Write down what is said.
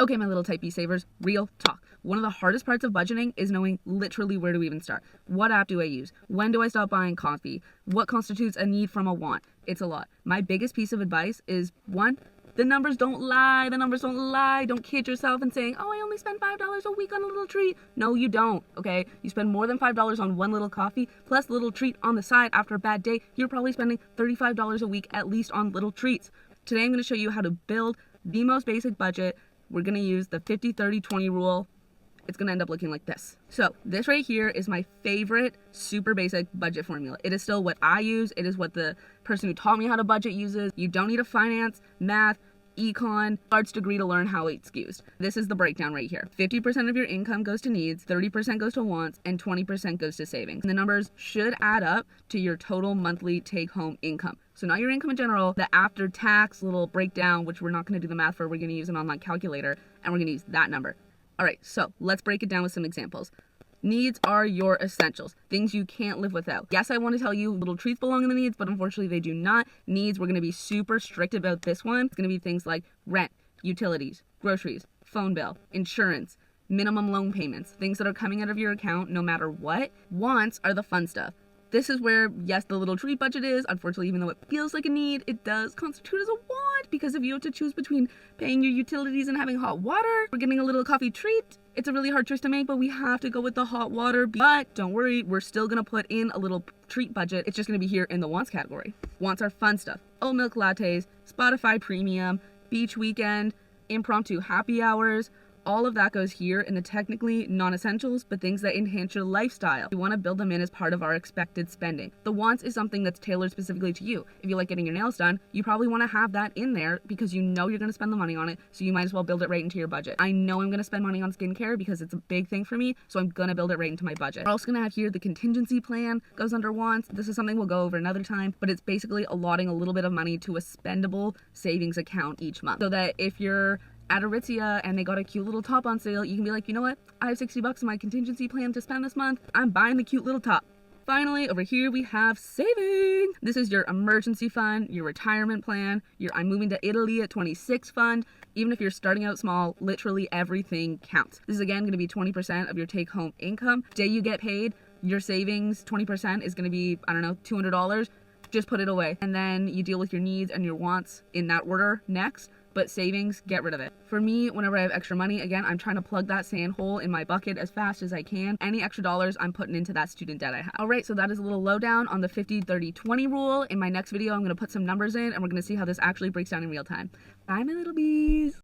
Okay, my little type B savers, real talk. One of the hardest parts of budgeting is knowing literally where to even start. What app do I use? When do I stop buying coffee? What constitutes a need from a want? It's a lot. My biggest piece of advice is one, the numbers don't lie. The numbers don't lie. Don't kid yourself and saying, oh, I only spend $5 a week on a little treat. No, you don't, okay? You spend more than $5 on one little coffee plus a little treat on the side after a bad day. You're probably spending $35 a week at least on little treats. Today, I'm going to show you how to build the most basic budget. We're going to use the 50-30-20 rule. It's going to end up looking like this. So this right here is my favorite super basic budget formula. It is still what I use. It is what the person who taught me how to budget uses. You don't need a finance, math, econ, arts degree to learn how it's used. This is the breakdown right here. 50% of your income goes to needs, 30% goes to wants, and 20% goes to savings. And the numbers should add up to your total monthly take-home income. So not your income in general, the after-tax little breakdown, which we're not going to do the math for, we're going to use an online calculator, and we're going to use that number. All right, so let's break it down with some examples. Needs are your essentials, things you can't live without. Yes, I want to tell you little treats belong in the needs, but unfortunately they do not. Needs, we're going to be super strict about this one. It's going to be things like rent, utilities, groceries, phone bill, insurance, minimum loan payments, things that are coming out of your account no matter what. Wants are the fun stuff. This is where, yes, the little treat budget is. Unfortunately, even though it feels like a need, it does constitute as a want, because if you have to choose between paying your utilities and having hot water or getting a little coffee treat, it's a really hard choice to make, but we have to go with the hot water. But don't worry, we're still gonna put in a little treat budget. It's just gonna be here in the wants category. Wants are fun stuff. Oat milk lattes, Spotify premium, beach weekend, impromptu happy hours. All of that goes here in the technically non-essentials, but things that enhance your lifestyle. We want to build them in as part of our expected spending. The wants is something that's tailored specifically to you. If you like getting your nails done, you probably want to have that in there because you know you're going to spend the money on it, so you might as well build it right into your budget. I know I'm going to spend money on skincare because it's a big thing for me, so I'm going to build it right into my budget. We're also going to have here the contingency plan goes under wants. This is something we'll go over another time, but it's basically allotting a little bit of money to a spendable savings account each month, so that if you're at Aritzia and they got a cute little top on sale, you can be like, you know what? I have $60 in my contingency plan to spend this month. I'm buying the cute little top. Finally, over here we have saving. This is your emergency fund, your retirement plan, your I'm moving to Italy at 26 fund. Even if you're starting out small, literally everything counts. This is again going to be 20% of your take-home income. Day you get paid, your savings, 20% is going to be, I don't know, $200. Just put it away. And then you deal with your needs and your wants in that order next. But savings, get rid of it. For me, whenever I have extra money, again, I'm trying to plug that sand hole in my bucket as fast as I can. Any extra dollars, I'm putting into that student debt I have. All right, so that is a little lowdown on the 50-30-20 rule. In my next video, I'm gonna put some numbers in and we're gonna see how this actually breaks down in real time. Bye, my little bees.